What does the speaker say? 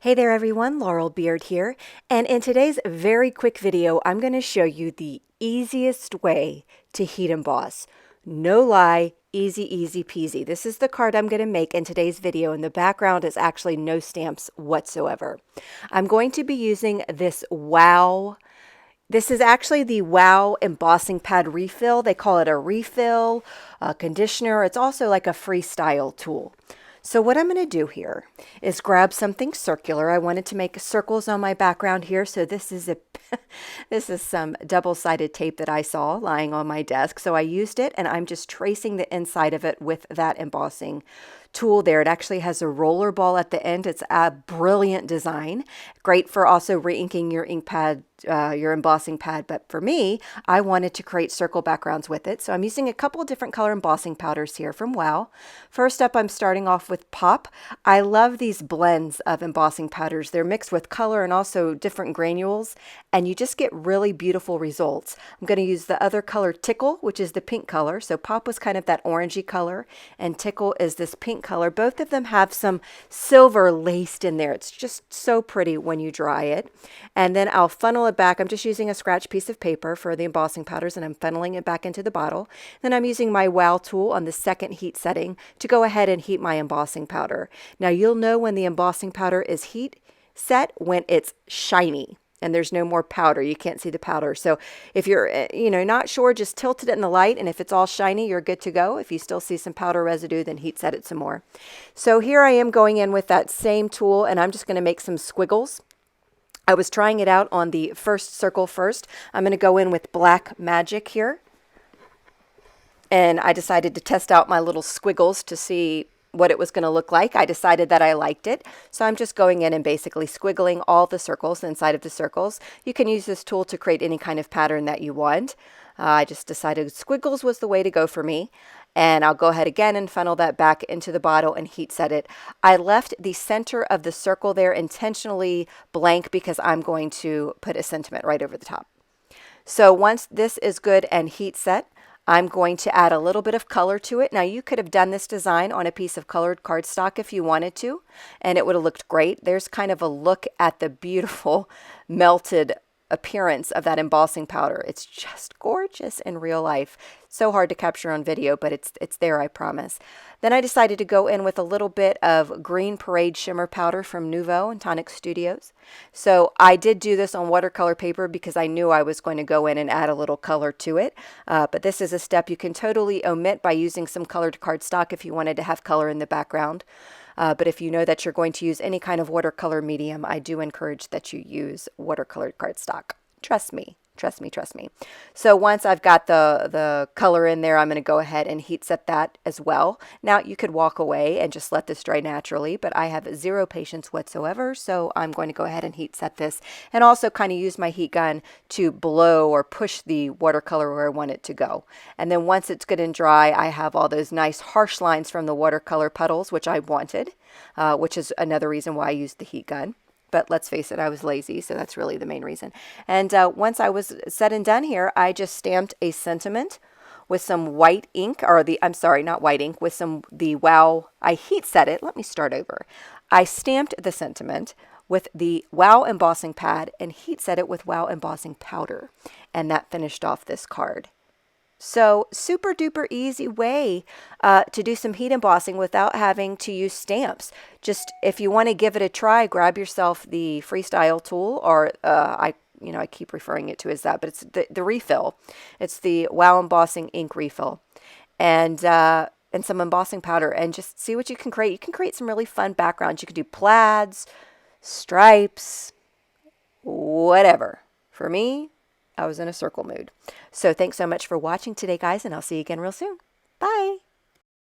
Hey there everyone, Laurel Beard here, and in today's very quick video, I'm going to show you the easiest way to heat emboss. No lie, easy peasy. This is the card I'm going to make in today's video, and the background is actually no stamps whatsoever. I'm going to be using this This is actually the Wow embossing pad refill. They call it a refill, a conditioner. It's also like a freestyle tool. So what I'm going to do here is grab something circular. I wanted to make circles on my background here. So this is this is some double-sided tape that I saw lying on my desk. So I used it and I'm just tracing the inside of it with that embossing tool there. It actually has a roller ball at the end. It's a brilliant design. Great for also re-inking your ink pad, your embossing pad. But for me, I wanted to create circle backgrounds with it. So I'm using a couple of different color embossing powders here from Wow. First up, I'm starting off with Pop. I love these blends of embossing powders. They're mixed with color and also different granules, and you just get really beautiful results. I'm going to use the other color, Tickle, which is the pink color. So Pop was kind of that orangey color, and Tickle is this pink color. Both of them have some silver laced in there. It's just so pretty when you dry it. And then I'll funnel it back. I'm just using a scratch piece of paper for the embossing powders, and I'm funneling it back into the bottle. Then I'm using my Wow tool on the second heat setting to go ahead and heat my embossing powder. Now you'll know when the embossing powder is heat set when it's shiny and there's no more powder. You can't see the powder. So if you're, not sure, just tilt it in the light, and if it's all shiny, you're good to go. If you still see some powder residue, then heat set it some more. So here I am going in with that same tool, and I'm just going to make some squiggles. I was trying it out on the first circle first. I'm going to go in with Black Magic here. And I decided to test out my little squiggles to see what it was going to look like. I decided that I liked it. So I'm just going in and basically squiggling all the circles inside of the circles. You can use this tool to create any kind of pattern that you want. I just decided squiggles was the way to go for me. And I'll go ahead again and funnel that back into the bottle and heat set it. I left the center of the circle there intentionally blank because I'm going to put a sentiment right over the top. So once this is good and heat set, I'm going to add a little bit of color to it. Now you could have done this design on a piece of colored cardstock if you wanted to, and it would have looked great. There's kind of a look at the beautiful melted appearance of that embossing powder. It's just gorgeous in real life. So hard to capture on video, but it's there, I promise. Then I decided to go in with a little bit of Green Parade Shimmer powder from Nuvo and Tonic Studios. So I did do this on watercolor paper because I knew I was going to go in and add a little color to it. But this is a step you can totally omit by using some colored cardstock if you wanted to have color in the background. But if you know that you're going to use any kind of watercolor medium, I do encourage that you use watercolored cardstock. Trust me. Trust me, trust me. So once I've got the color in there, I'm going to go ahead and heat set that as well. Now you could walk away and just let this dry naturally, but I have zero patience whatsoever, so I'm going to go ahead and heat set this and also kind of use my heat gun to blow or push the watercolor where I want it to go. And then once it's good and dry, I have all those nice harsh lines from the watercolor puddles, which I wanted, which is another reason why I used the heat gun. But let's face it, I was lazy, so that's really the main reason. And once I was said and done here, I just stamped a sentiment with some white ink, I'm sorry, not white ink, with the Wow. I heat set it. Let me start over. I stamped the sentiment with the Wow embossing pad and heat set it with Wow embossing powder. And that finished off this card. So super duper easy way to do some heat embossing without having to use stamps. Just if you want to give it a try, grab yourself the Freestyle tool, or I keep referring it to as that, but it's the refill. It's the Wow embossing ink refill, and some embossing powder, and just see what you can create. You can create some really fun backgrounds. You could do plaids, stripes, whatever. For me, I was in a circle mood. So thanks so much for watching today, guys, and I'll see you again real soon. Bye.